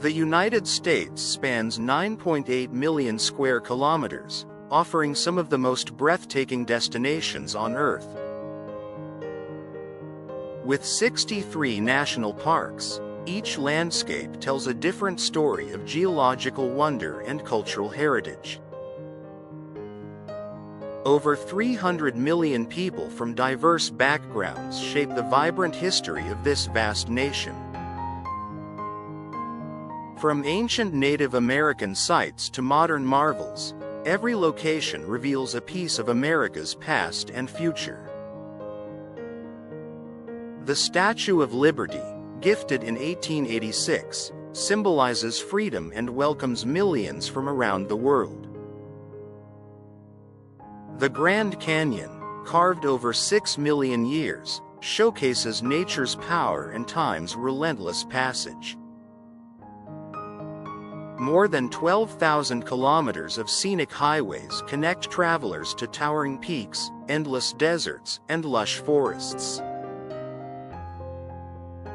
The United States spans 9.8 million square kilometers, offering some of the most breathtaking destinations on Earth. With 63 national parks, each landscape tells a different story of geological wonder and cultural heritage. Over 300 million people from diverse backgrounds shape the vibrant history of this vast nation. From ancient Native American sites to modern marvels, every location reveals a piece of America's past and future. The Statue of Liberty, gifted in 1886, symbolizes freedom and welcomes millions from around the world. The Grand Canyon, carved over 6 million years, showcases nature's power and time's relentless passage. More than 12,000 kilometers of scenic highways connect travelers to towering peaks, endless deserts, and lush forests.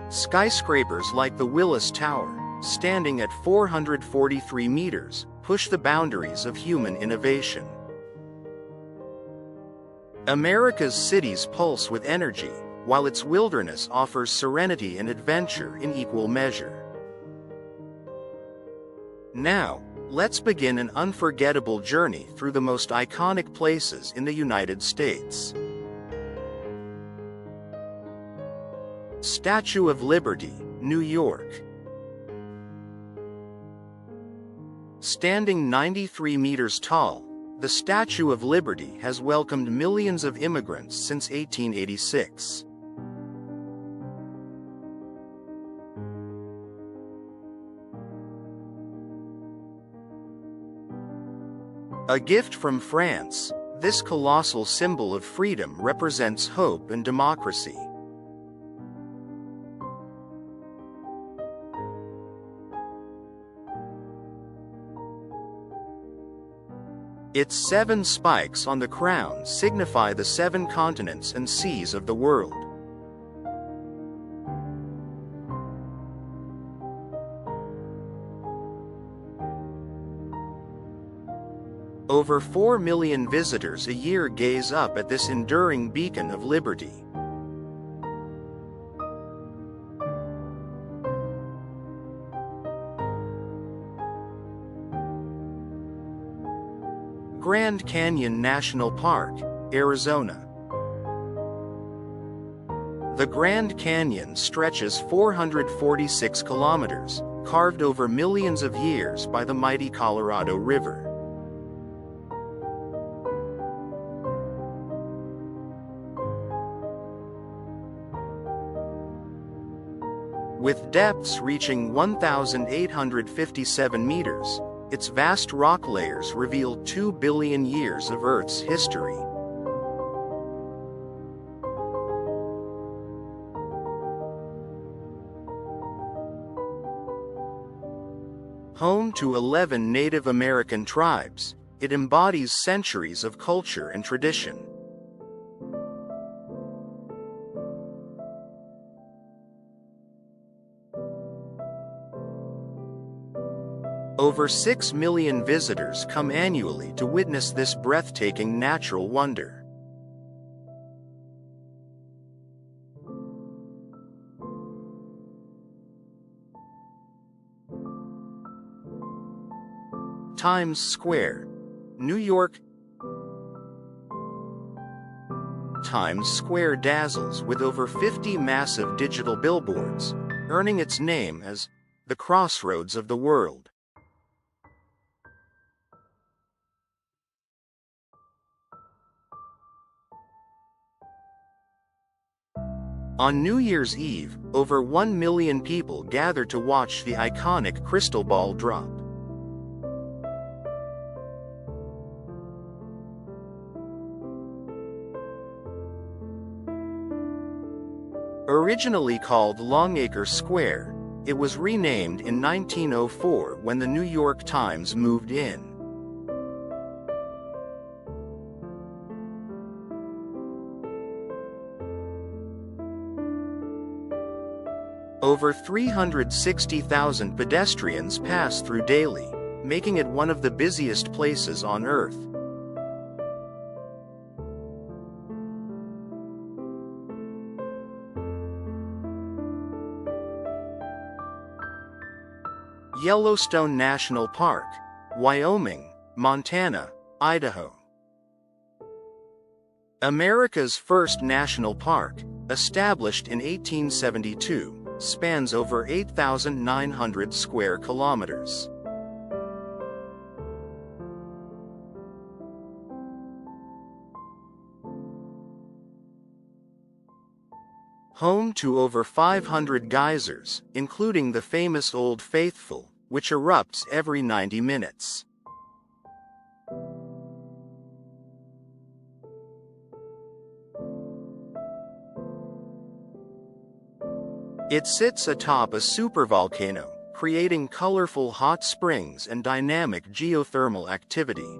Skyscrapers like the Willis Tower, standing at 443 meters, push the boundaries of human innovation. America's cities pulse with energy, while its wilderness offers serenity and adventure in equal measure. Now, let's begin an unforgettable journey through the most iconic places in the United States. Statue of Liberty, New York. Standing 93 meters tall, the Statue of Liberty has welcomed millions of immigrants since 1886. A gift from France, this colossal symbol of freedom represents hope and democracy. Its 7 spikes on the crown signify the 7 continents and seas of the world. Over 4 million visitors a year gaze up at this enduring beacon of liberty. Grand Canyon National Park, Arizona. The Grand Canyon stretches 446 kilometers, carved over millions of years by the mighty Colorado River. With depths reaching 1,857 meters, its vast rock layers reveal 2 billion years of Earth's history. Home to 11 Native American tribes, it embodies centuries of culture and tradition. Over 6 million visitors come annually to witness this breathtaking natural wonder. Times Square, New York. Times Square dazzles with over 50 massive digital billboards, earning its name as the crossroads of the world. On New Year's Eve, over 1 million people gather to watch the iconic crystal ball drop. Originally called Longacre Square, it was renamed in 1904 when the New York Times moved in. Over 360,000 pedestrians pass through daily, making it one of the busiest places on Earth. Yellowstone National Park, Wyoming, Montana, Idaho. America's first national park, established in 1872, spans over 8,900 square kilometers. Home to over 500 geysers, including the famous Old Faithful, which erupts every 90 minutes. It sits atop a supervolcano, creating colorful hot springs and dynamic geothermal activity.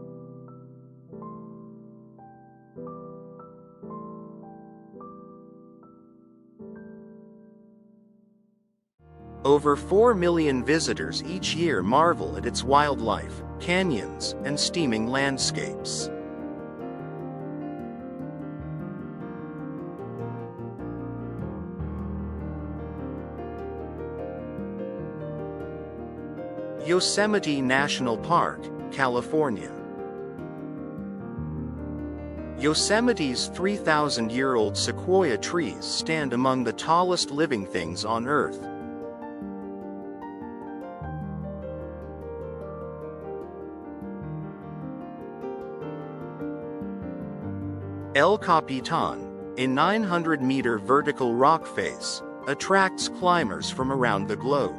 Over 4 million visitors each year marvel at its wildlife, canyons, and steaming landscapes. Yosemite National Park, California. Yosemite's 3,000-year-old sequoia trees stand among the tallest living things on Earth. El Capitan, a 900-meter vertical rock face, attracts climbers from around the globe.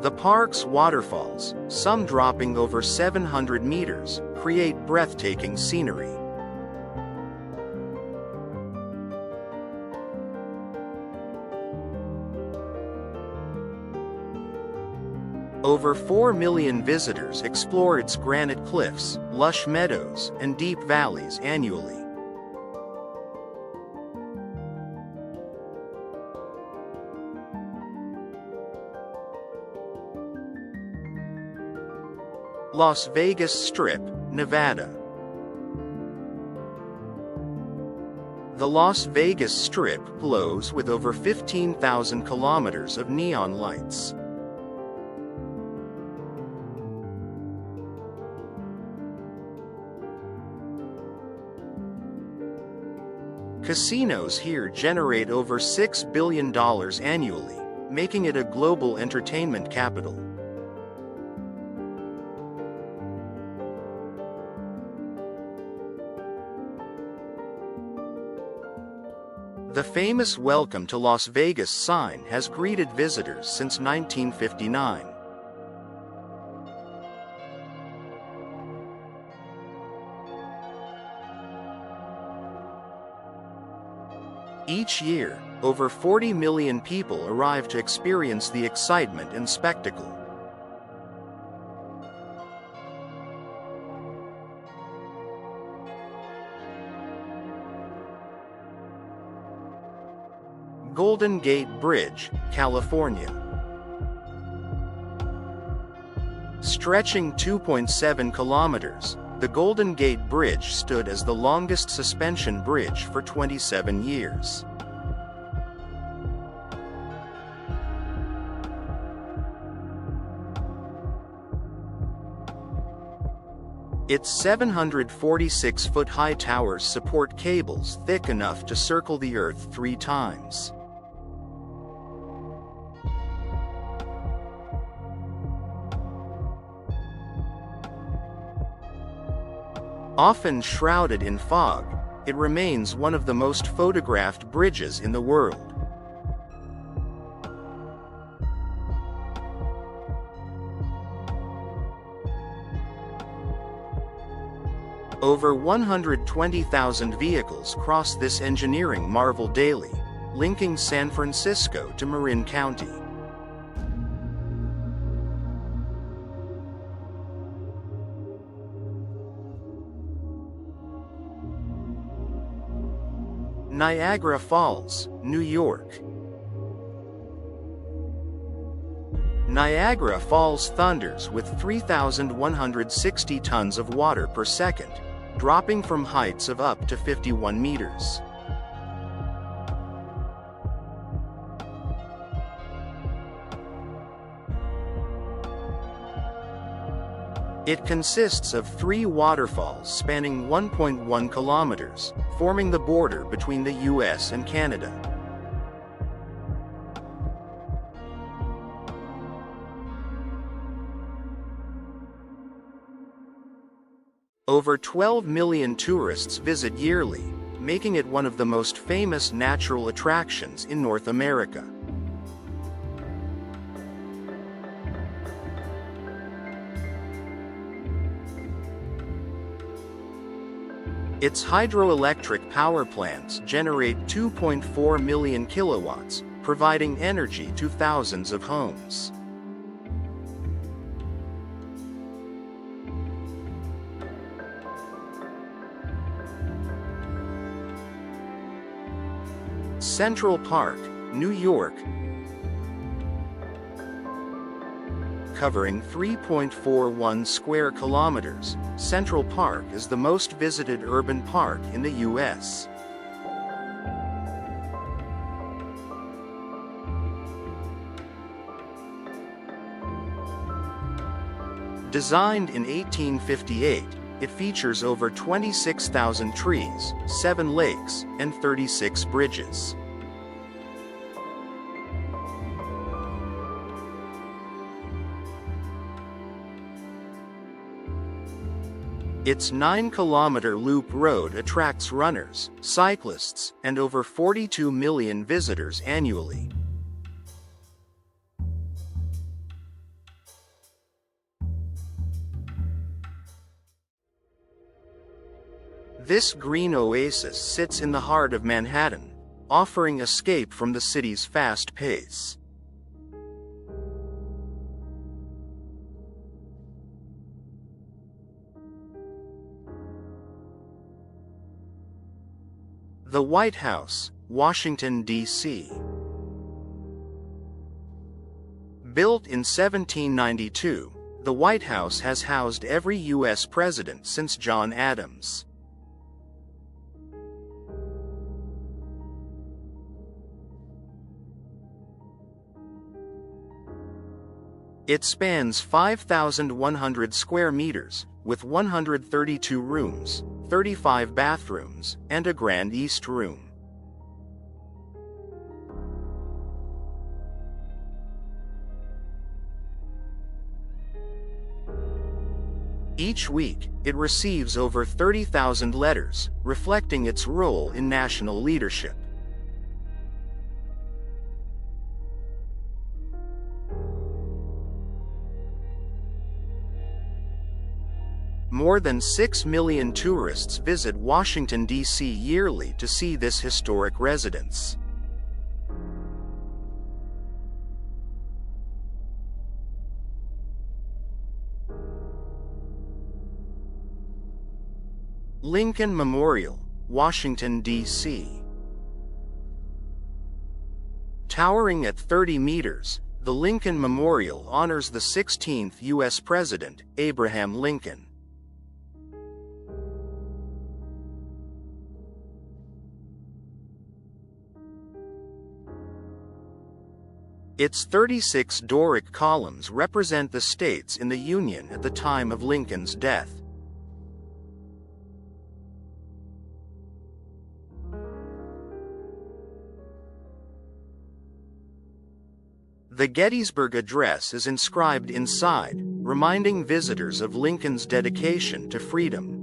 The park's waterfalls, some dropping over 700 meters, create breathtaking scenery. Over 4 million visitors explore its granite cliffs, lush meadows, and deep valleys annually. Las Vegas Strip, Nevada. The Las Vegas Strip glows with over 15,000 kilometers of neon lights. Casinos here generate over $6 billion annually, making it a global entertainment capital. The famous Welcome to Las Vegas sign has greeted visitors since 1959. Each year, over 40 million people arrive to experience the excitement and spectacle. Golden Gate Bridge, California. Stretching 2.7 kilometers, the Golden Gate Bridge stood as the longest suspension bridge for 27 years. Its 746-foot-high towers support cables thick enough to circle the Earth 3 times. Often shrouded in fog, it remains one of the most photographed bridges in the world. Over 120,000 vehicles cross this engineering marvel daily, linking San Francisco to Marin County. Niagara Falls, New York. Niagara Falls thunders with 3,160 tons of water per second, dropping from heights of up to 51 meters. It consists of 3 waterfalls spanning 1.1 kilometers, forming the border between the U.S. and Canada. Over 12 million tourists visit yearly, making it one of the most famous natural attractions in North America. Its hydroelectric power plants generate 2.4 million kilowatts, providing energy to thousands of homes. Central Park, New York. Covering 3.41 square kilometers, Central Park is the most visited urban park in the U.S. Designed in 1858, it features over 26,000 trees, 7 lakes, and 36 bridges. Its 9-kilometer loop road attracts runners, cyclists, and over 42 million visitors annually. This green oasis sits in the heart of Manhattan, offering escape from the city's fast pace. The White House, Washington, D.C. Built in 1792, the White House has housed every U.S. president since John Adams. It spans 5,100 square meters, with 132 rooms, 35 bathrooms, and a Grand East Room. Each week, it receives over 30,000 letters, reflecting its role in national leadership. More than 6 million tourists visit Washington, D.C. yearly to see this historic residence. Lincoln Memorial, Washington, D.C. Towering at 30 meters, the Lincoln Memorial honors the 16th U.S. President, Abraham Lincoln. Its 36 Doric columns represent the states in the Union at the time of Lincoln's death. The Gettysburg Address is inscribed inside, reminding visitors of Lincoln's dedication to freedom.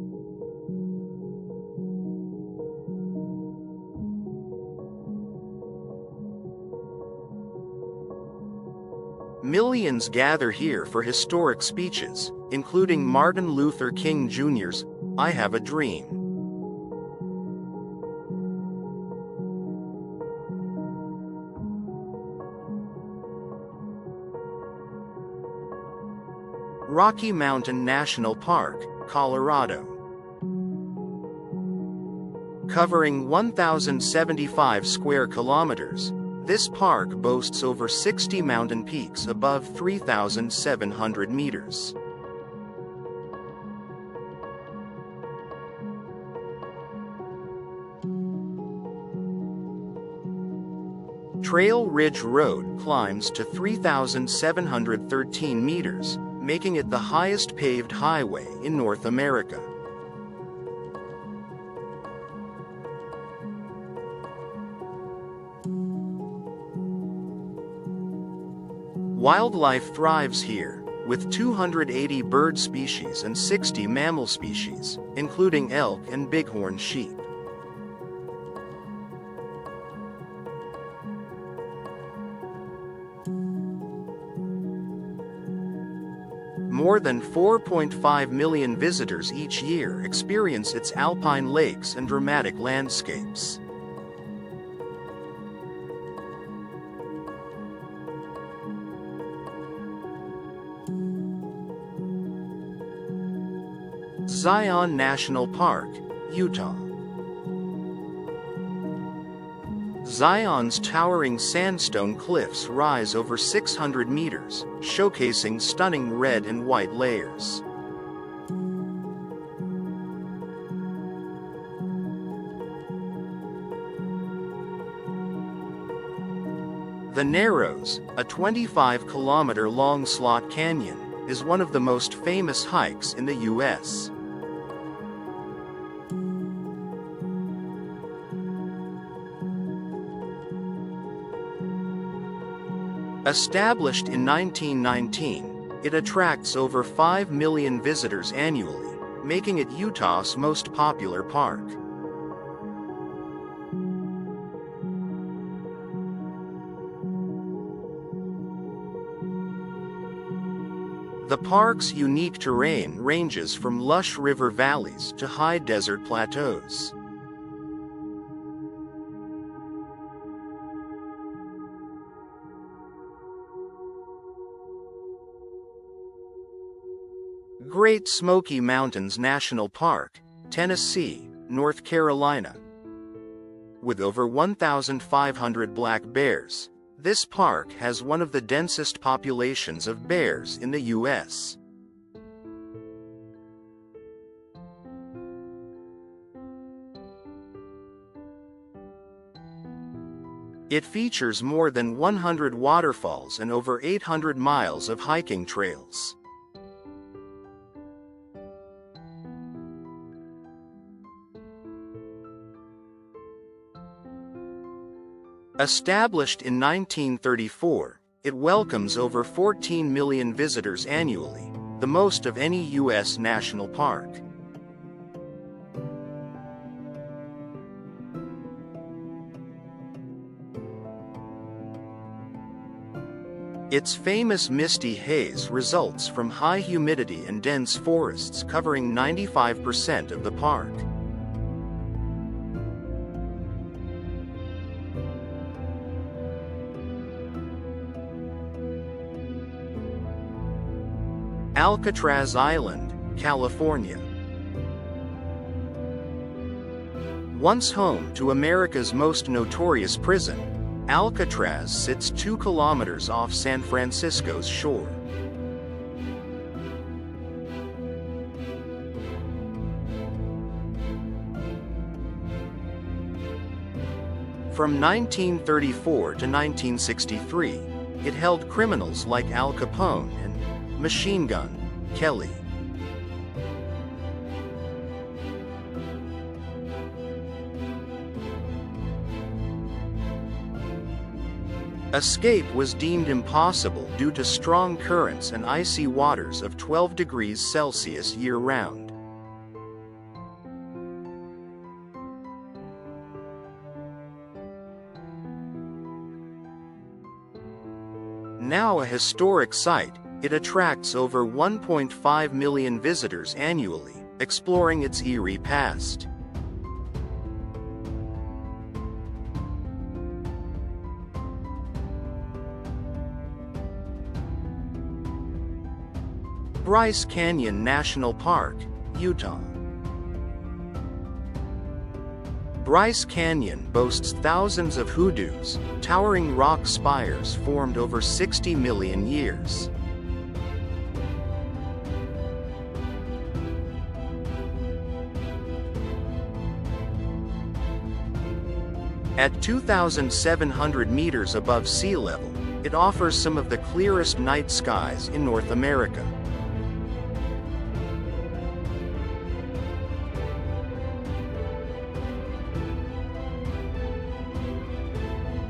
Millions gather here for historic speeches, including Martin Luther King Jr.'s "I Have a Dream." Rocky Mountain National Park, Colorado. Covering 1,075 square kilometers, this park boasts over 60 mountain peaks above 3,700 meters. Trail Ridge Road climbs to 3,713 meters, making it the highest paved highway in North America. Wildlife thrives here, with 280 bird species and 60 mammal species, including elk and bighorn sheep. More than 4.5 million visitors each year experience its alpine lakes and dramatic landscapes. Zion National Park, Utah. Zion's towering sandstone cliffs rise over 600 meters, showcasing stunning red and white layers. The Narrows, a 25-kilometer-long slot canyon, is one of the most famous hikes in the U.S. Established in 1919, it attracts over 5 million visitors annually, making it Utah's most popular park. The park's unique terrain ranges from lush river valleys to high desert plateaus. Great Smoky Mountains National Park, Tennessee, North Carolina. With over 1,500 black bears, this park has one of the densest populations of bears in the U.S. It features more than 100 waterfalls and over 800 miles of hiking trails. Established in 1934, it welcomes over 14 million visitors annually, the most of any U.S. national park. Its famous misty haze results from high humidity and dense forests covering 95% of the park. Alcatraz Island, California. Once home to America's most notorious prison, Alcatraz sits 2 kilometers off San Francisco's shore. From 1934 to 1963, it held criminals like Al Capone and Machine Gun Kelly. Escape was deemed impossible due to strong currents and icy waters of 12 degrees Celsius year-round. Now a historic site, it attracts over 1.5 million visitors annually, exploring its eerie past. Bryce Canyon National Park, Utah. Bryce Canyon boasts thousands of hoodoos, towering rock spires formed over 60 million years. At 2,700 meters above sea level, it offers some of the clearest night skies in North America.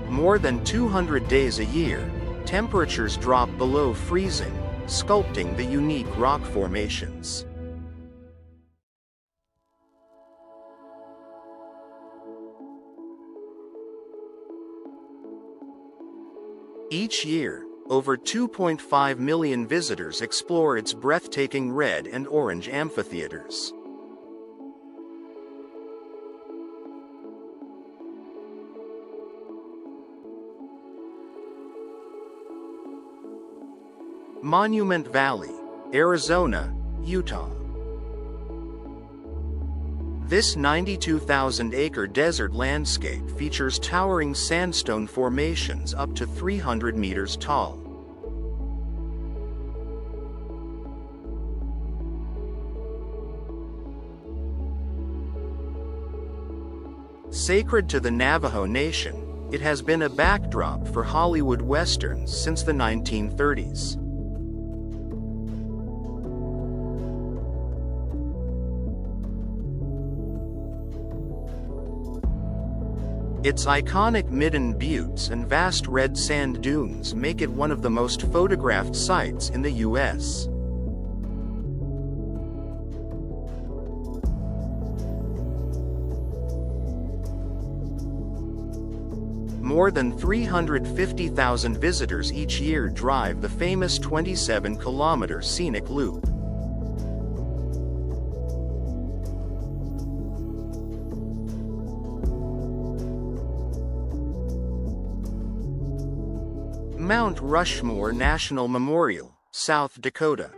More than 200 days a year, temperatures drop below freezing, sculpting the unique rock formations. Each year, over 2.5 million visitors explore its breathtaking red and orange amphitheaters. Monument Valley, Arizona, Utah. This 92,000-acre desert landscape features towering sandstone formations up to 300 meters tall. Sacred to the Navajo Nation, it has been a backdrop for Hollywood westerns since the 1930s. Its iconic Midden Buttes and vast red sand dunes make it one of the most photographed sites in the U.S. More than 350,000 visitors each year drive the famous 27-kilometer scenic loop. Mount Rushmore National Memorial, South Dakota.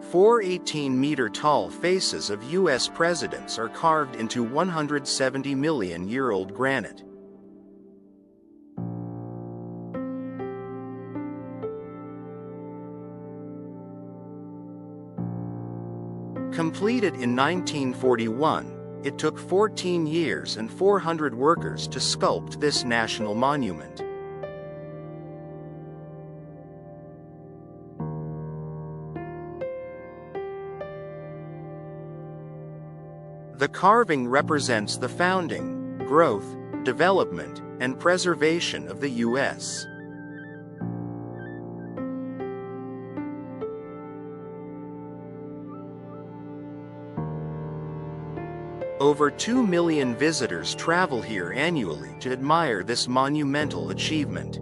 4 18-meter-tall faces of U.S. presidents are carved into 170-million-year-old granite. Completed in 1941, it took 14 years and 400 workers to sculpt this national monument. The carving represents the founding, growth, development, and preservation of the U.S. Over 2 million visitors travel here annually to admire this monumental achievement.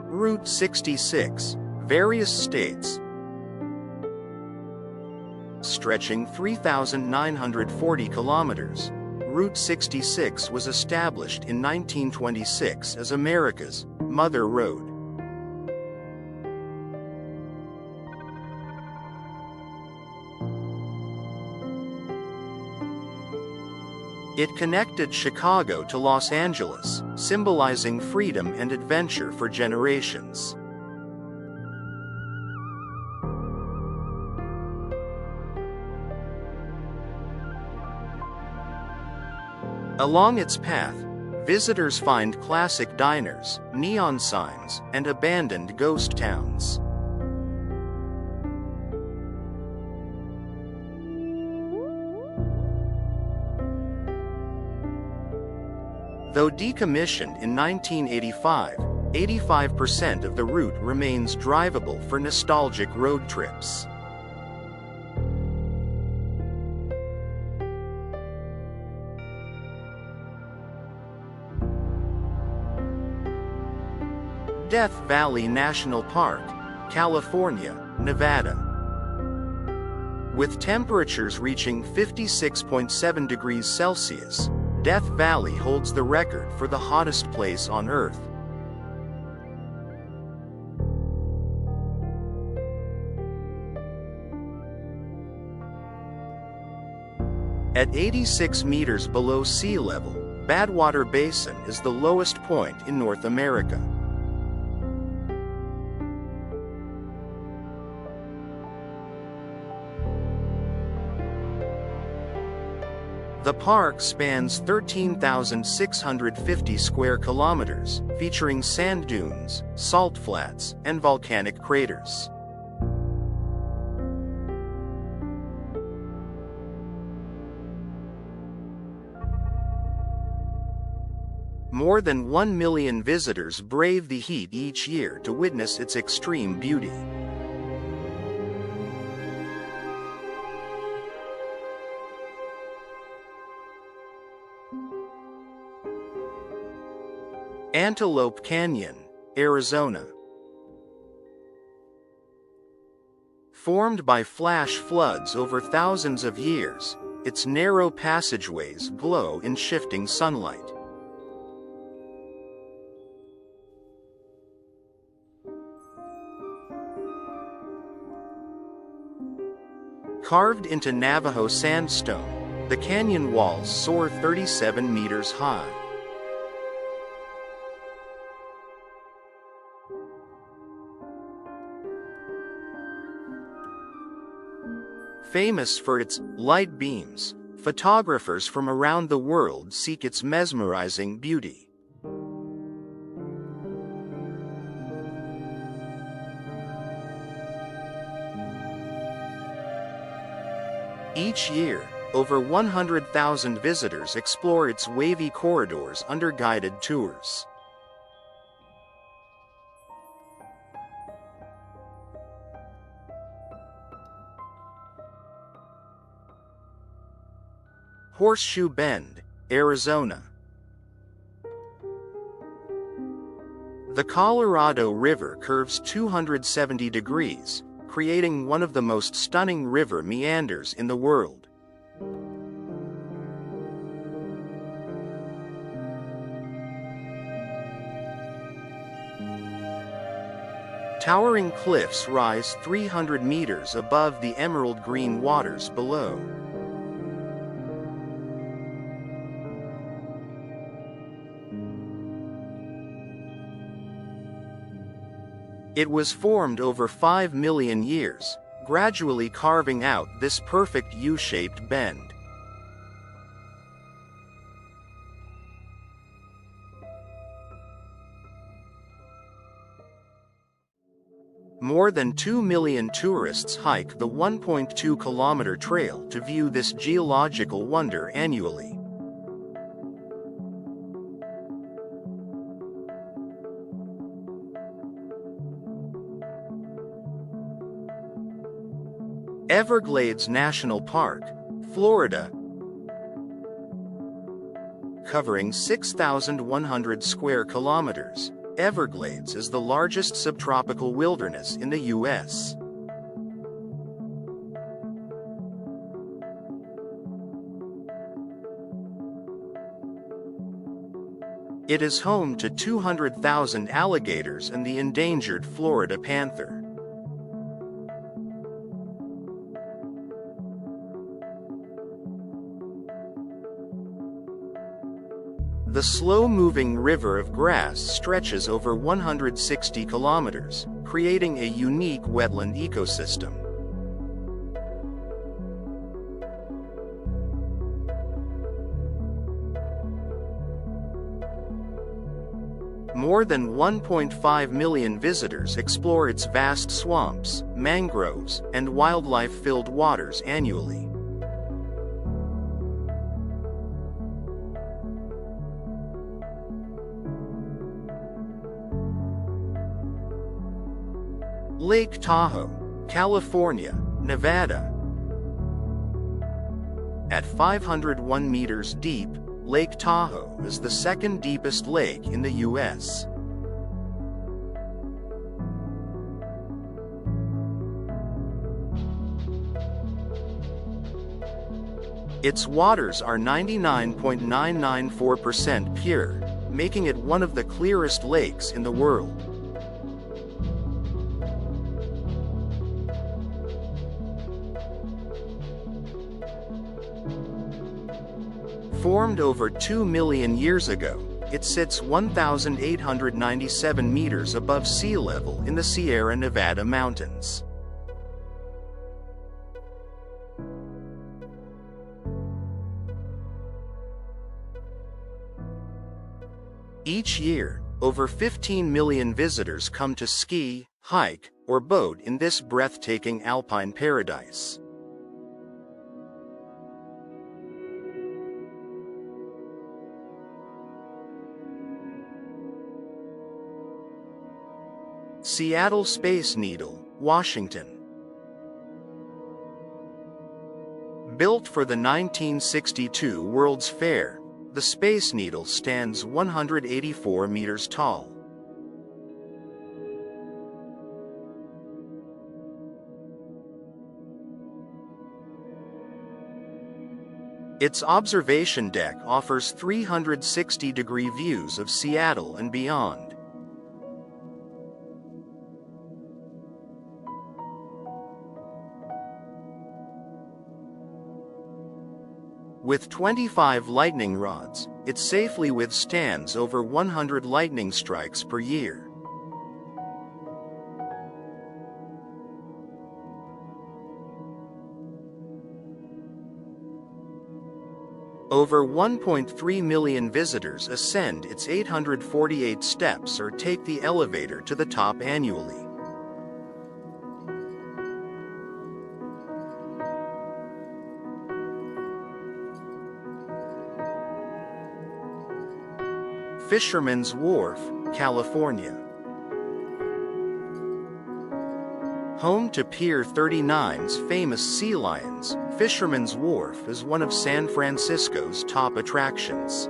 Route 66, various states. Stretching 3,940 kilometers, Route 66 was established in 1926 as America's Mother Road. It connected Chicago to Los Angeles, symbolizing freedom and adventure for generations. Along its path, visitors find classic diners, neon signs, and abandoned ghost towns. Though decommissioned in 1985, 85% of the route remains drivable for nostalgic road trips. Death Valley National Park, California, Nevada. With temperatures reaching 56.7 degrees Celsius, Death Valley holds the record for the hottest place on Earth. At 86 meters below sea level, Badwater Basin is the lowest point in North America. The park spans 13,650 square kilometers, featuring sand dunes, salt flats, and volcanic craters. More than 1 million visitors brave the heat each year to witness its extreme beauty. Antelope Canyon, Arizona. Formed by flash floods over thousands of years, its narrow passageways glow in shifting sunlight. Carved into Navajo sandstone, the canyon walls soar 37 meters high. Famous for its light beams, photographers from around the world seek its mesmerizing beauty. Each year, over 100,000 visitors explore its wavy corridors under guided tours. Horseshoe Bend, Arizona. The Colorado River curves 270 degrees, creating one of the most stunning river meanders in the world. Towering cliffs rise 300 meters above the emerald green waters below. It was formed over 5 million years, gradually carving out this perfect U-shaped bend. More than 2 million tourists hike the 1.2-kilometer trail to view this geological wonder annually. Everglades National Park, Florida. Covering 6,100 square kilometers, Everglades is the largest subtropical wilderness in the U.S. It is home to 200,000 alligators and the endangered Florida panther. The slow-moving river of grass stretches over 160 kilometers, creating a unique wetland ecosystem. More than 1.5 million visitors explore its vast swamps, mangroves, and wildlife-filled waters annually. Lake Tahoe, California, Nevada. At 501 meters deep, Lake Tahoe is the second deepest lake in the U.S. Its waters are 99.994% pure, making it one of the clearest lakes in the world. Formed over 2 million years ago, it sits 1,897 meters above sea level in the Sierra Nevada mountains. Each year, over 15 million visitors come to ski, hike, or boat in this breathtaking alpine paradise. Seattle Space Needle, Washington. Built for the 1962 World's Fair, the Space Needle stands 184 meters tall. Its observation deck offers 360-degree views of Seattle and beyond. With 25 lightning rods, it safely withstands over 100 lightning strikes per year. Over 1.3 million visitors ascend its 848 steps or take the elevator to the top annually. Fisherman's Wharf, California. Home to Pier 39's famous sea lions, Fisherman's Wharf is one of San Francisco's top attractions.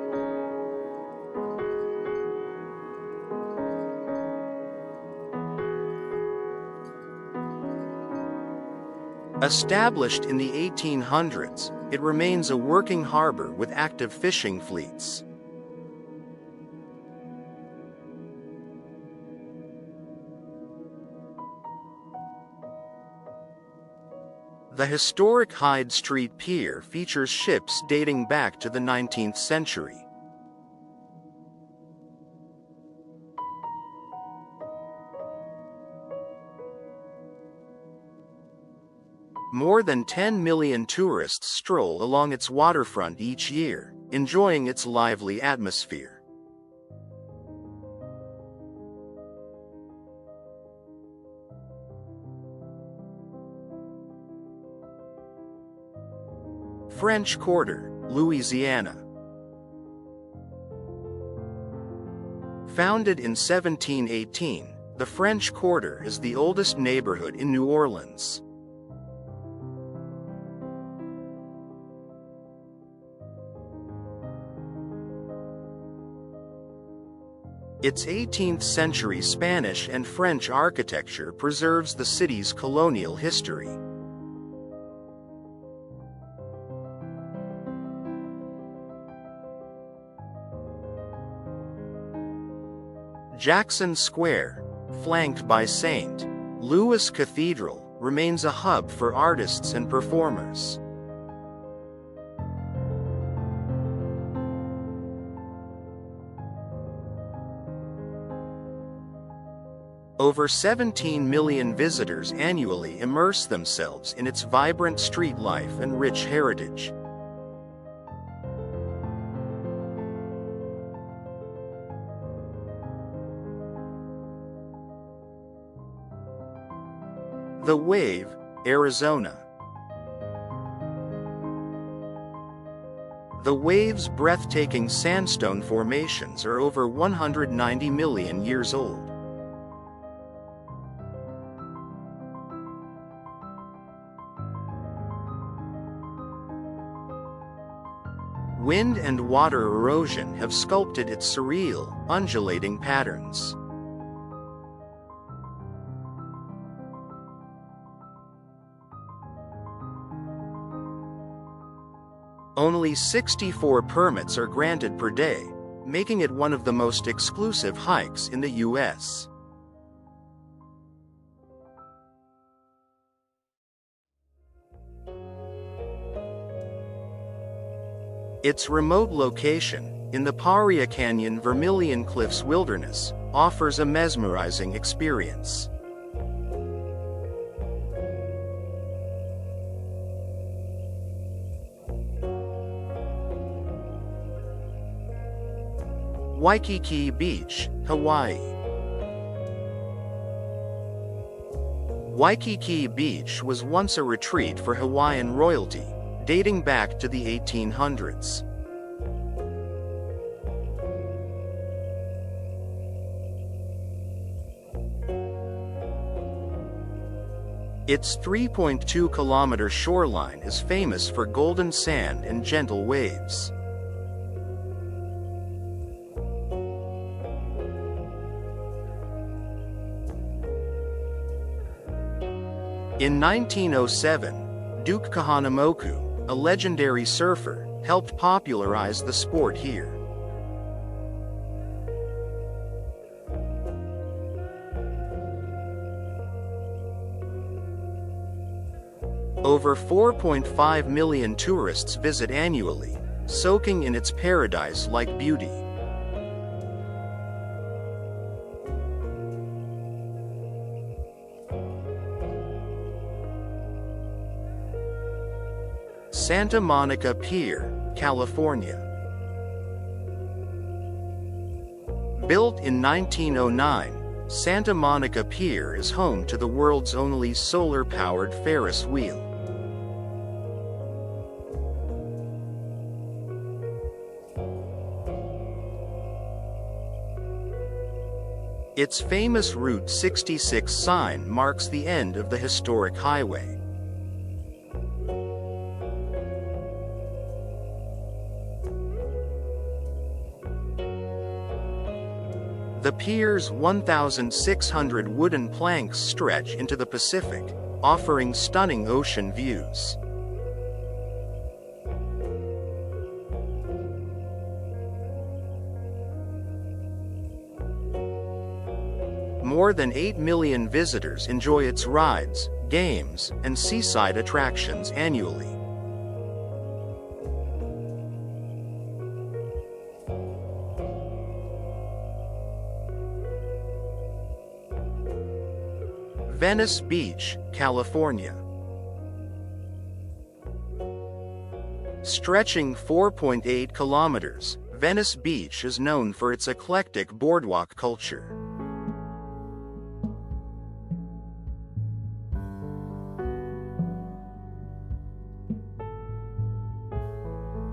Established in the 1800s, it remains a working harbor with active fishing fleets. The historic Hyde Street Pier features ships dating back to the 19th century. More than 10 million tourists stroll along its waterfront each year, enjoying its lively atmosphere. French Quarter, Louisiana. Founded in 1718, the French Quarter is the oldest neighborhood in New Orleans. Its 18th-century Spanish and French architecture preserves the city's colonial history. Jackson Square, flanked by St. Louis Cathedral, remains a hub for artists and performers. Over 17 million visitors annually immerse themselves in its vibrant street life and rich heritage. The Wave, Arizona. The Wave's breathtaking sandstone formations are over 190 million years old. Wind and water erosion have sculpted its surreal, undulating patterns. Only 64 permits are granted per day, making it one of the most exclusive hikes in the U.S. Its remote location, in the Paria Canyon Vermilion Cliffs wilderness, offers a mesmerizing experience. Waikiki Beach, Hawaii. Waikiki Beach was once a retreat for Hawaiian royalty, dating back to the 1800s. Its 3.2-kilometer shoreline is famous for golden sand and gentle waves. In 1907, Duke Kahanamoku, a legendary surfer, helped popularize the sport here. Over 4.5 million tourists visit annually, soaking in its paradise-like beauty. Santa Monica Pier, California. Built in 1909, Santa Monica Pier is home to the world's only solar-powered Ferris wheel. Its famous Route 66 sign marks the end of the historic highway. The pier's 1,600 wooden planks stretch into the Pacific, offering stunning ocean views. More than 8 million visitors enjoy its rides, games, and seaside attractions annually. Venice Beach, California. Stretching 4.8 kilometers, Venice Beach is known for its eclectic boardwalk culture.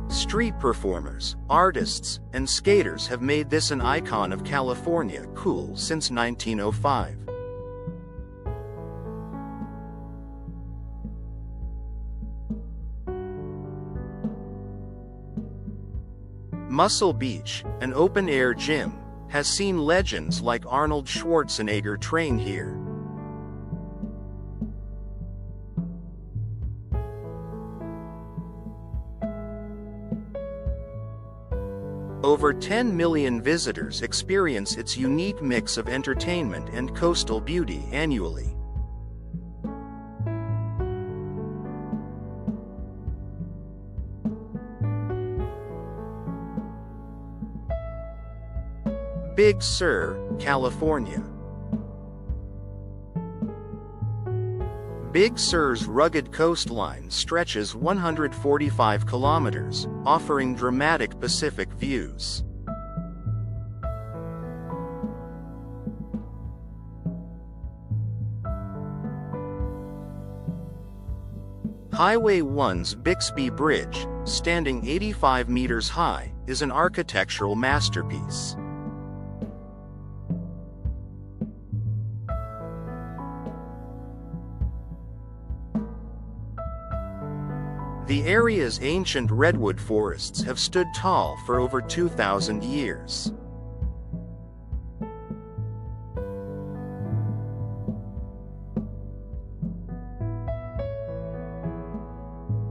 Street performers, artists, and skaters have made this an icon of California cool since 1905. Muscle Beach, an open-air gym, has seen legends like Arnold Schwarzenegger train here. Over 10 million visitors experience its unique mix of entertainment and coastal beauty annually. Big Sur, California. Big Sur's rugged coastline stretches 145 kilometers, offering dramatic Pacific views. Highway 1's Bixby Bridge, standing 85 meters high, is an architectural masterpiece. The area's ancient redwood forests have stood tall for over 2,000 years.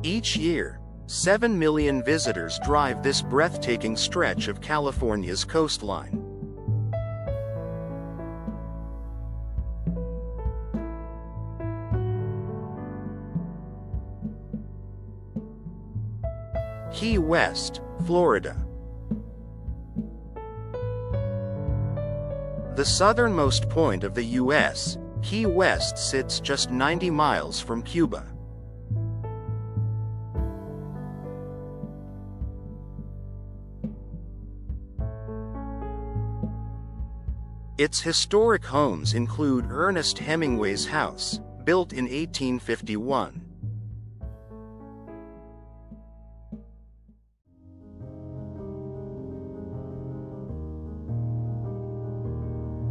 Each year, 7 million visitors drive this breathtaking stretch of California's coastline. Key West, Florida. The southernmost point of the U.S., Key West sits just 90 miles from Cuba. Its historic homes include Ernest Hemingway's house, built in 1851.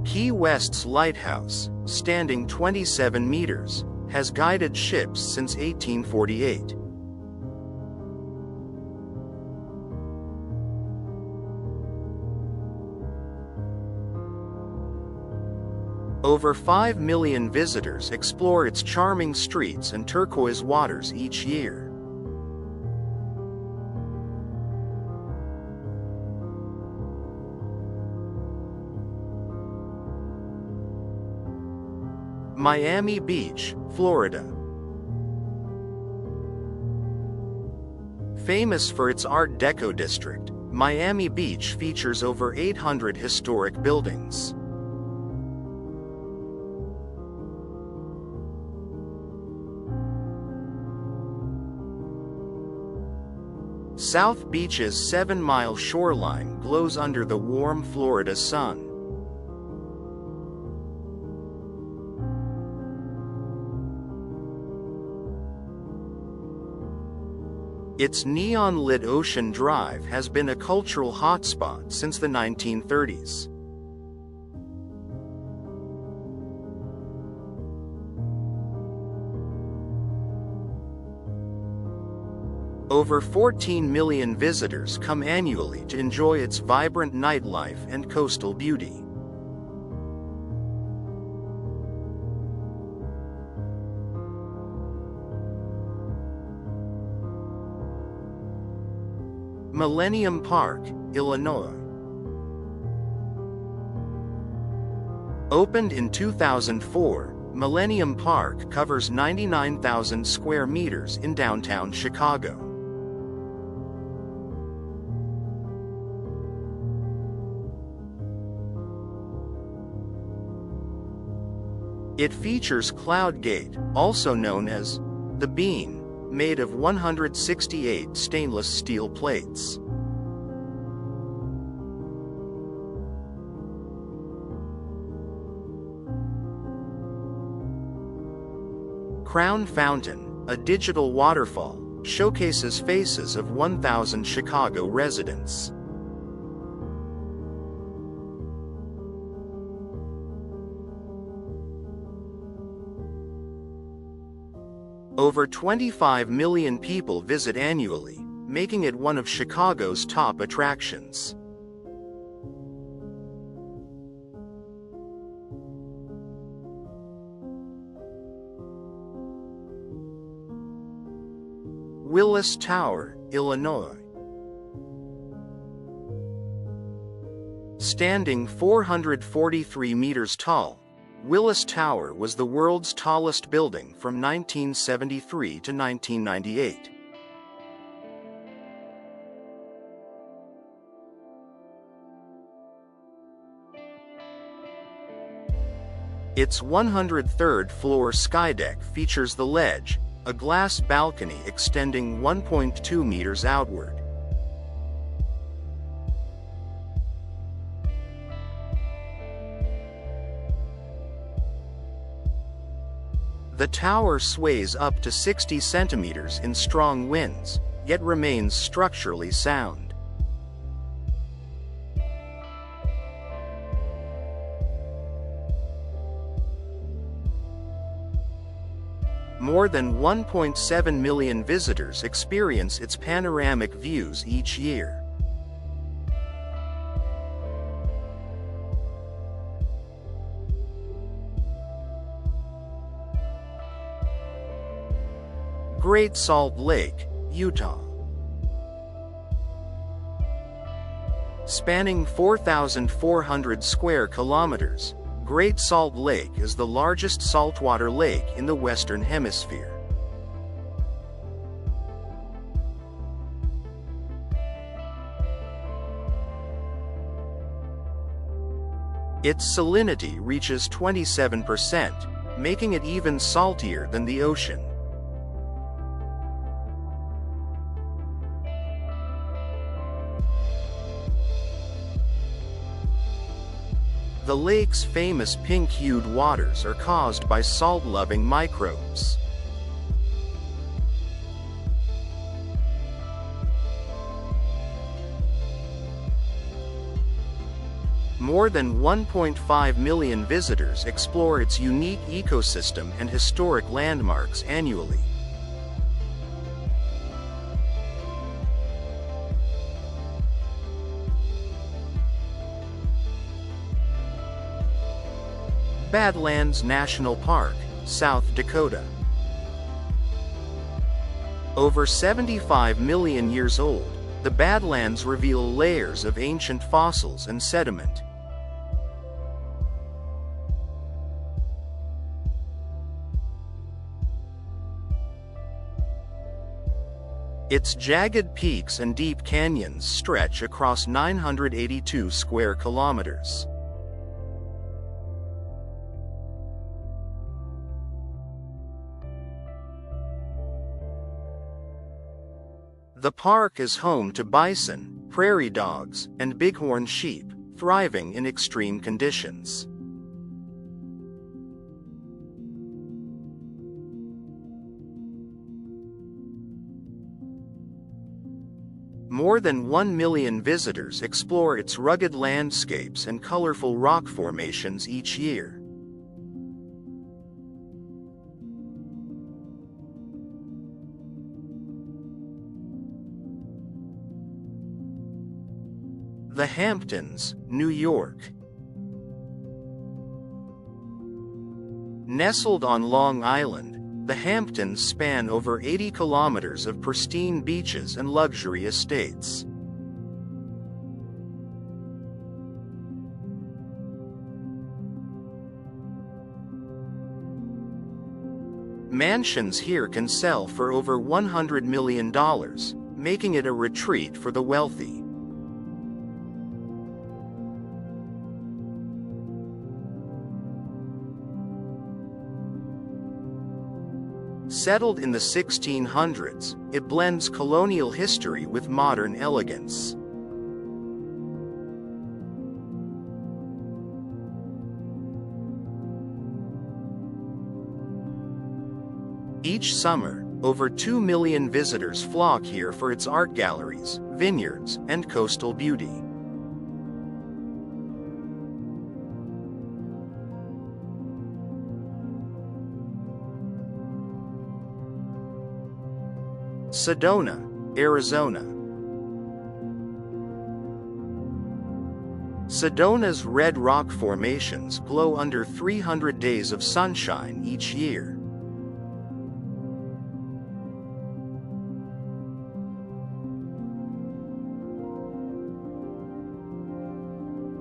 Key West's lighthouse, standing 27 meters, has guided ships since 1848. Over 5 million visitors explore its charming streets and turquoise waters each year. Miami Beach, Florida. Famous for its Art Deco district, Miami Beach features over 800 historic buildings. South Beach's 7-mile shoreline glows under the warm Florida sun. Its neon-lit Ocean Drive has been a cultural hotspot since the 1930s. Over 14 million visitors come annually to enjoy its vibrant nightlife and coastal beauty. Millennium Park, Illinois. Opened in 2004, Millennium Park covers 99,000 square meters in downtown Chicago. It features Cloud Gate, also known as the Bean, made of 168 stainless steel plates. Crown Fountain, a digital waterfall, showcases faces of 1,000 Chicago residents. Over 25 million people visit annually, making it one of Chicago's top attractions. Willis Tower, Illinois. Standing 443 meters tall, Willis Tower was the world's tallest building from 1973 to 1998. Its 103rd floor skydeck features The Ledge, a glass balcony extending 1.2 meters outward. The tower sways up to 60 centimeters in strong winds, yet remains structurally sound. More than 1.7 million visitors experience its panoramic views each year. Great Salt Lake, Utah. Spanning 4,400 square kilometers, Great Salt Lake is the largest saltwater lake in the Western Hemisphere. Its salinity reaches 27%, making it even saltier than the ocean. The lake's famous pink-hued waters are caused by salt-loving microbes. More than 1.5 million visitors explore its unique ecosystem and historic landmarks annually. Badlands National Park, South Dakota. Over 75 million years old, the Badlands reveal layers of ancient fossils and sediment. Its jagged peaks and deep canyons stretch across 982 square kilometers. The park is home to bison, prairie dogs, and bighorn sheep, thriving in extreme conditions. More than 1 million visitors explore its rugged landscapes and colorful rock formations each year. The Hamptons, New York. Nestled on Long Island, the Hamptons span over 80 kilometers of pristine beaches and luxury estates. Mansions here can sell for over $100 million, making it a retreat for the wealthy. Settled in the 1600s, it blends colonial history with modern elegance. Each summer, over 2 million visitors flock here for its art galleries, vineyards, and coastal beauty. Sedona, Arizona. Sedona's red rock formations glow under 300 days of sunshine each year.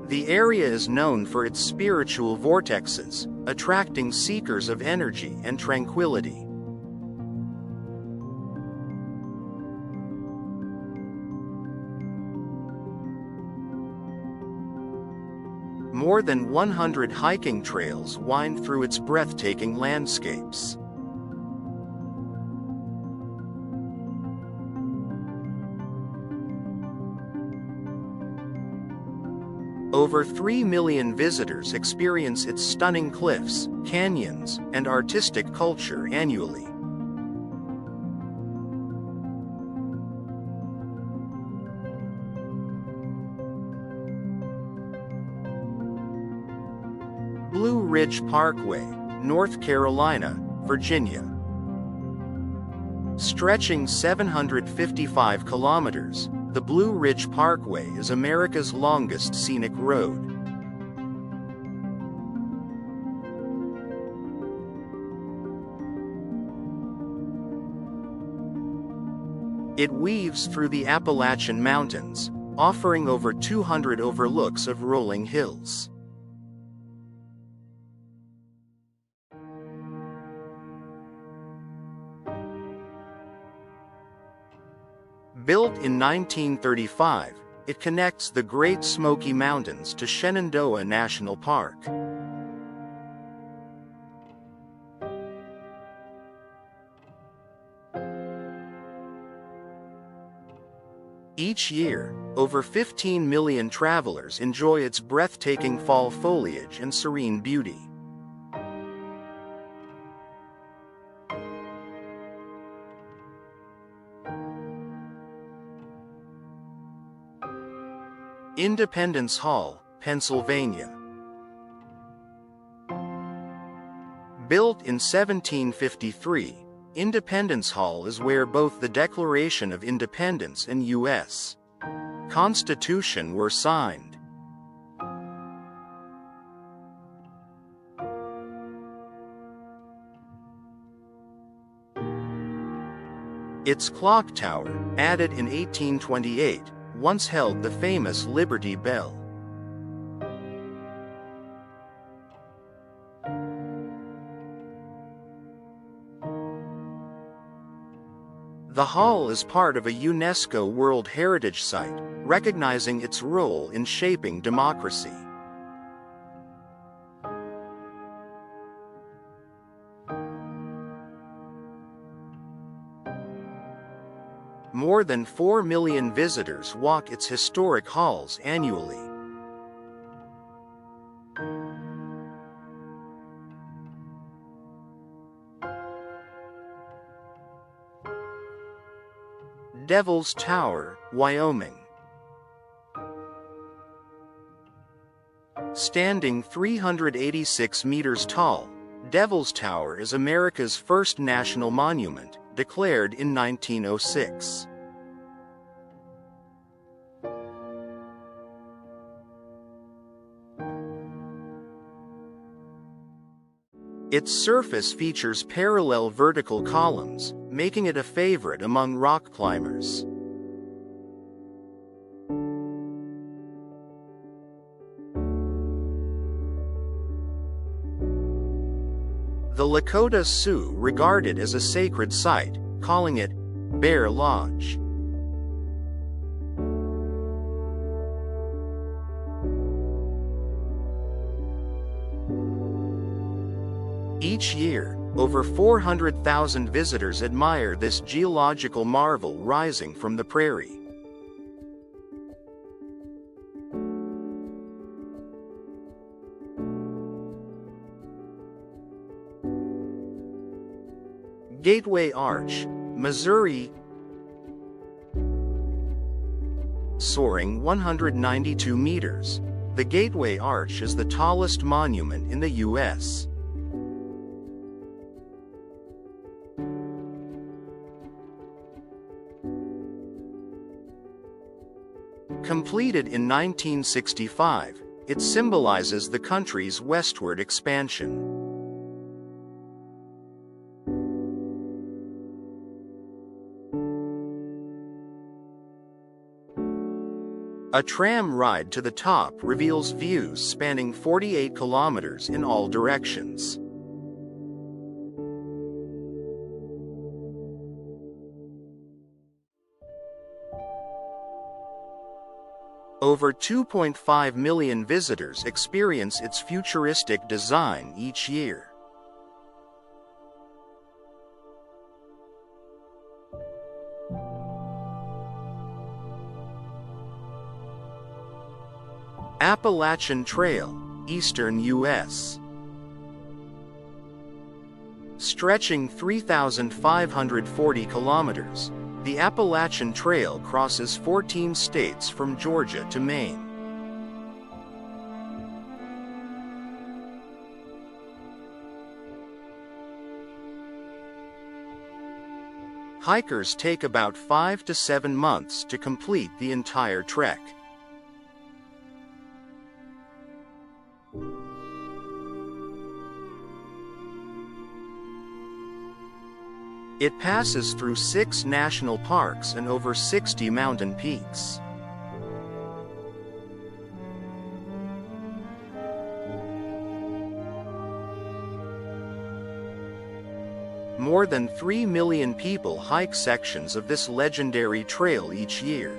The area is known for its spiritual vortexes, attracting seekers of energy and tranquility. More than 100 hiking trails wind through its breathtaking landscapes. Over 3 million visitors experience its stunning cliffs, canyons, and artistic culture annually. Blue Ridge Parkway, North Carolina, Virginia. Stretching 755 kilometers, the Blue Ridge Parkway is America's longest scenic road. It weaves through the Appalachian Mountains, offering over 200 overlooks of rolling hills. Built in 1935, It connects the Great Smoky Mountains to Shenandoah National Park. Each year, over 15 million travelers enjoy its breathtaking fall foliage and serene beauty. Independence Hall, Pennsylvania. Built in 1753, Independence Hall is where both the Declaration of Independence and U.S. Constitution were signed. Its clock tower, added in 1828, once held the famous Liberty Bell. The hall is part of a UNESCO World Heritage Site, recognizing its role in shaping democracy. More than 4 million visitors walk its historic halls annually. Devil's Tower, Wyoming. Standing 386 meters tall, Devil's Tower is America's first national monument, declared in 1906. Its surface features parallel vertical columns, making it a favorite among rock climbers. The Lakota Sioux regard it as a sacred site, calling it Bear Lodge. Each year, over 400,000 visitors admire this geological marvel rising from the prairie. Gateway Arch, Missouri. Soaring 192 meters, the Gateway Arch is the tallest monument in the U.S. Completed in 1965, it symbolizes the country's westward expansion. A tram ride to the top reveals views spanning 48 kilometers in all directions. Over 2.5 million visitors experience its futuristic design each year. Appalachian Trail, Eastern U.S. Stretching 3,540 kilometers, the Appalachian Trail crosses 14 states from Georgia to Maine. Hikers take about 5 to 7 months to complete the entire trek. It passes through 6 national parks and over 60 mountain peaks. More than 3 million people hike sections of this legendary trail each year.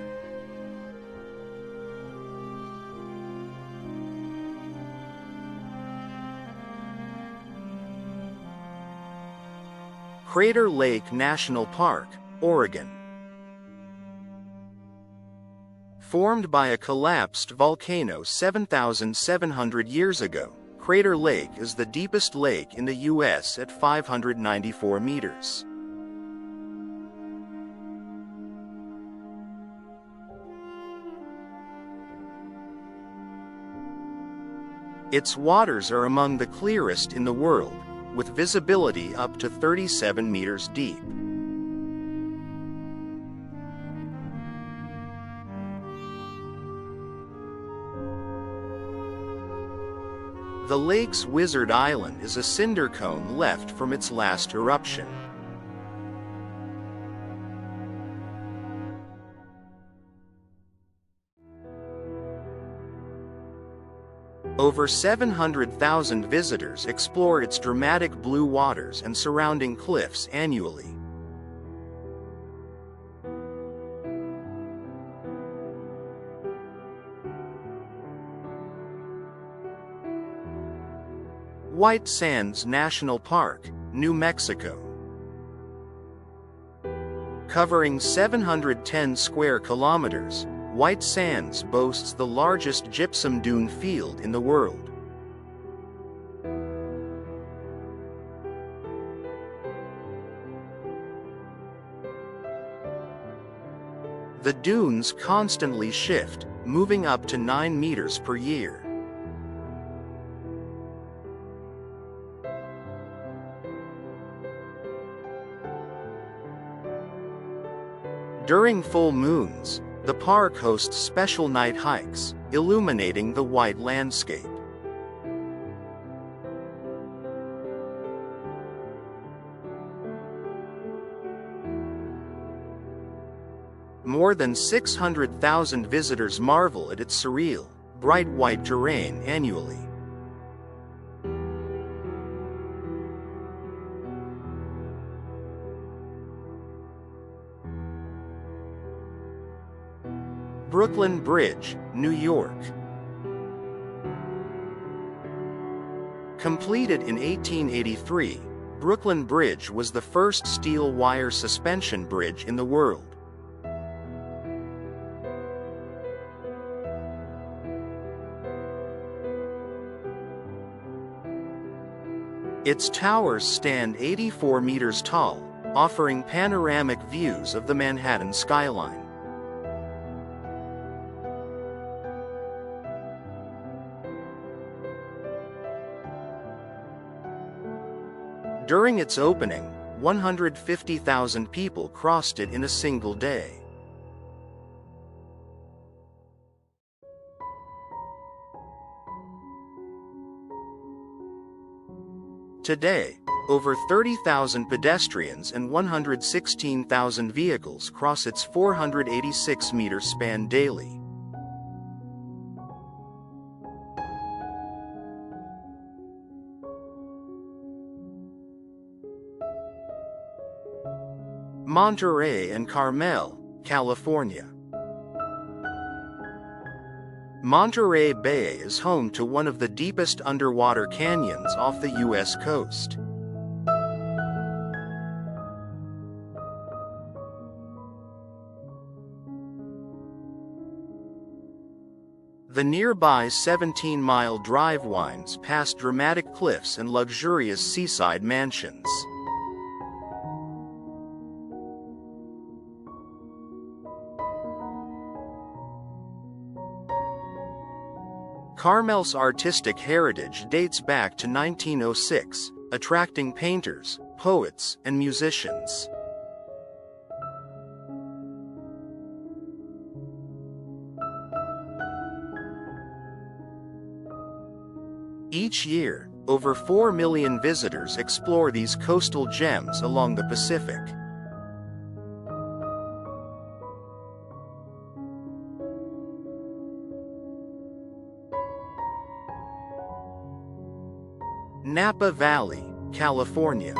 Crater Lake National Park, Oregon. Formed by a collapsed volcano 7,700 years ago, Crater Lake is the deepest lake in the U.S. at 594 meters. Its waters are among the clearest in the world, with visibility up to 37 meters deep. The lake's Wizard Island is a cinder cone left from its last eruption. Over 700,000 visitors explore its dramatic blue waters and surrounding cliffs annually. White Sands National Park, New Mexico. Covering 710 square kilometers, White Sands boasts the largest gypsum dune field in the world. The dunes constantly shift, moving up to 9 meters per year. During full moons, the park hosts special night hikes, illuminating the white landscape. More than 600,000 visitors marvel at its surreal, bright white terrain annually. Brooklyn Bridge, New York. Completed in 1883, Brooklyn Bridge was the first steel wire suspension bridge in the world. Its towers stand 84 meters tall, offering panoramic views of the Manhattan skyline. During its opening, 150,000 people crossed it in a single day. Today, over 30,000 pedestrians and 116,000 vehicles cross its 486-meter span daily. Monterey and Carmel, California. Monterey Bay is home to one of the deepest underwater canyons off the U.S. coast. The nearby 17-mile drive winds past dramatic cliffs and luxurious seaside mansions. Carmel's artistic heritage dates back to 1906, attracting painters, poets, and musicians. Each year, over 4 million visitors explore these coastal gems along the Pacific. Napa Valley, California.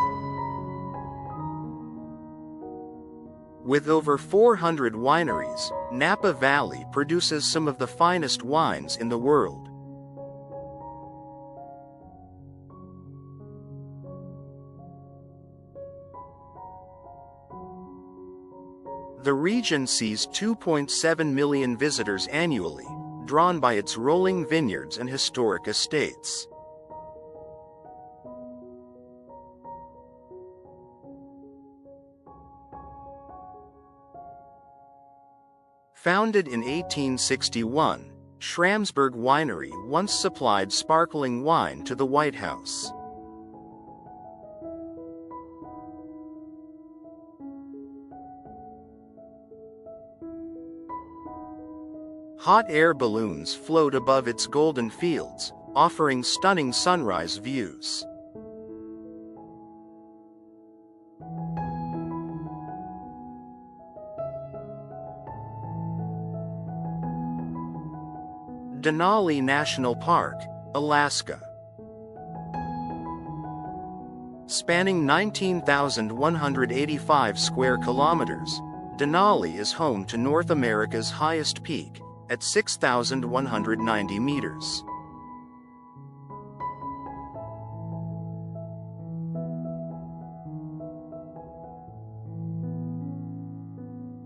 With over 400 wineries, Napa Valley produces some of the finest wines in the world. The region sees 2.7 million visitors annually, drawn by its rolling vineyards and historic estates. Founded in 1861, Schramsberg Winery once supplied sparkling wine to the White House. Hot air balloons float above its golden fields, offering stunning sunrise views. Denali National Park, Alaska. Spanning 19,185 square kilometers, Denali is home to North America's highest peak, at 6,190 meters.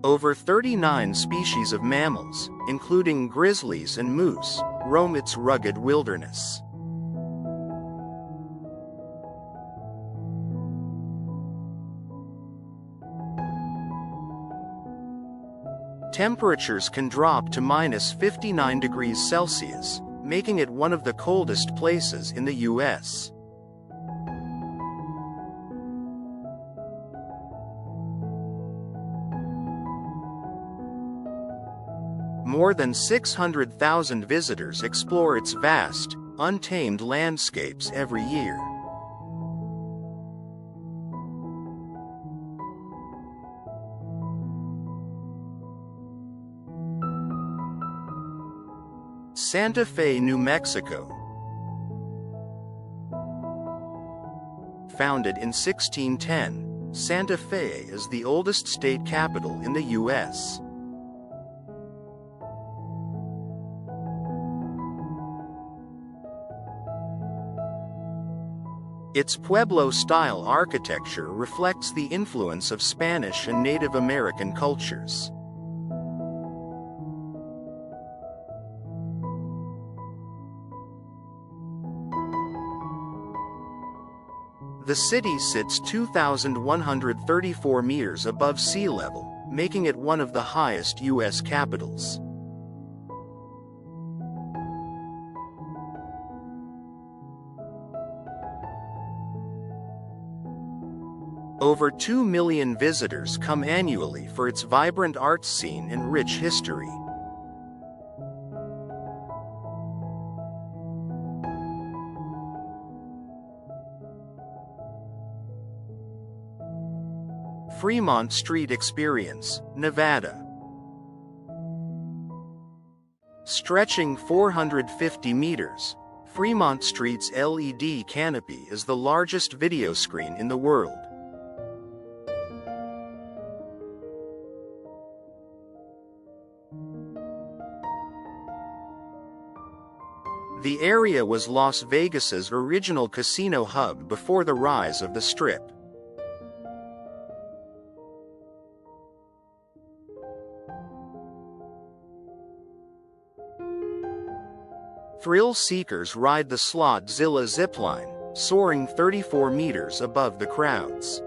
Over 39 species of mammals, including grizzlies and moose, roam its rugged wilderness. Temperatures can drop to -59 degrees Celsius, making it one of the coldest places in the U.S. More than 600,000 visitors explore its vast, untamed landscapes every year. Santa Fe, New Mexico. Founded in 1610, Santa Fe is the oldest state capital in the U.S. Its Pueblo-style architecture reflects the influence of Spanish and Native American cultures. The city sits 2,134 meters above sea level, making it one of the highest U.S. capitals. Over 2 million visitors come annually for its vibrant arts scene and rich history. Fremont Street Experience, Nevada. Stretching 450 meters, Fremont Street's LED canopy is the largest video screen in the world. The area was Las Vegas's original casino hub before the rise of the Strip. Thrill seekers ride the Slotzilla zipline, soaring 34 meters above the crowds.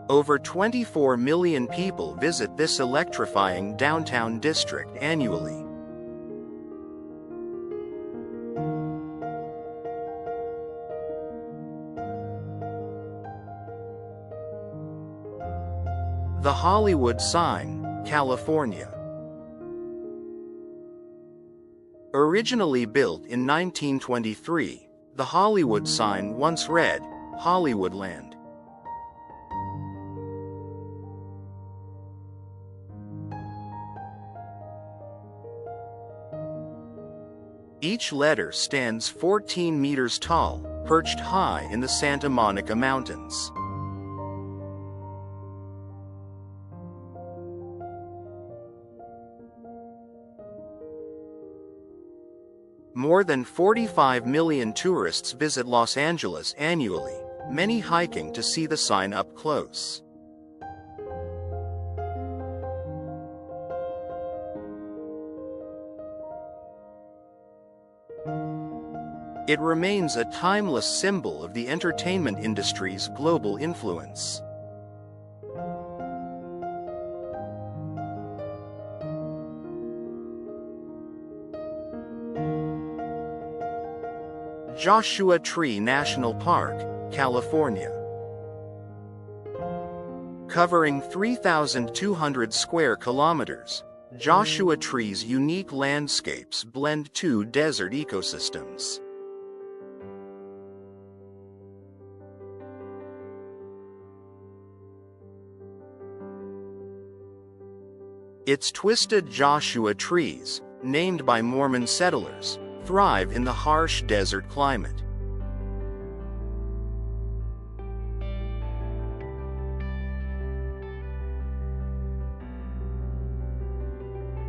Over 24 million people visit this electrifying downtown district annually. The Hollywood sign, California. Originally built in 1923, the Hollywood sign once read, Hollywoodland. Each letter stands 14 meters tall, perched high in the Santa Monica Mountains. More than 45 million tourists visit Los Angeles annually, many hiking to see the sign up close. It remains a timeless symbol of the entertainment industry's global influence. Joshua Tree National Park, California. Covering 3,200 square kilometers, Joshua Tree's unique landscapes blend two desert ecosystems. Its twisted Joshua trees, named by Mormon settlers, thrive in the harsh desert climate.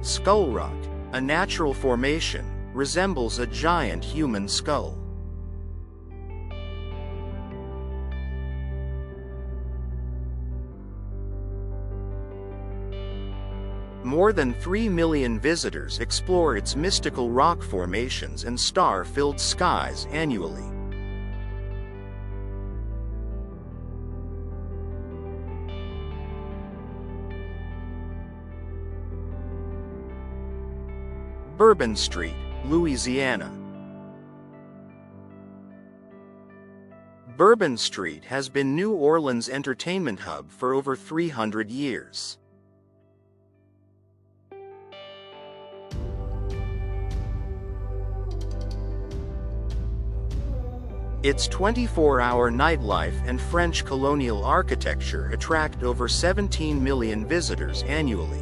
Skull Rock, a natural formation, resembles a giant human skull. More than 3 million visitors explore its mystical rock formations and star-filled skies annually. Bourbon Street, Louisiana. Bourbon Street has been New Orleans' entertainment hub for over 300 years. Its 24-hour nightlife and French colonial architecture attract over 17 million visitors annually.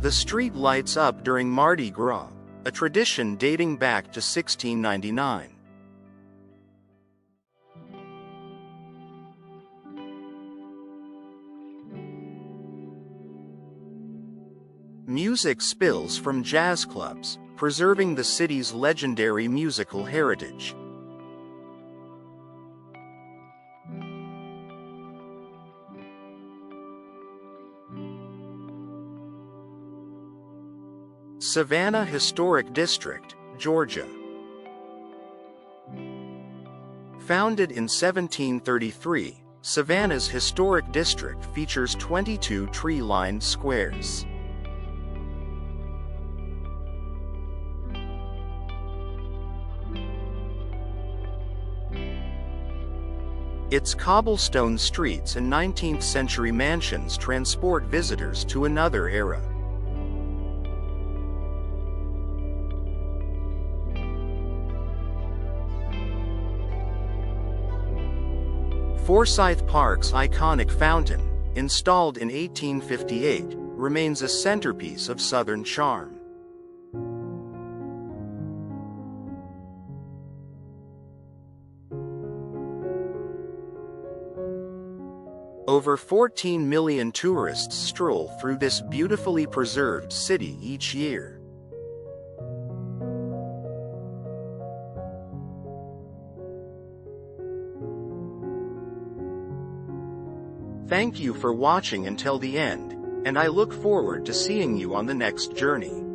The street lights up during Mardi Gras, a tradition dating back to 1699. Music spills from jazz clubs, preserving the city's legendary musical heritage. Savannah Historic District, Georgia. Founded in 1733, Savannah's historic district features 22 tree-lined squares. Its cobblestone streets and 19th-century mansions transport visitors to another era. Forsyth Park's iconic fountain, installed in 1858, remains a centerpiece of Southern charm. Over 14 million tourists stroll through this beautifully preserved city each year. Thank you for watching until the end, and I look forward to seeing you on the next journey.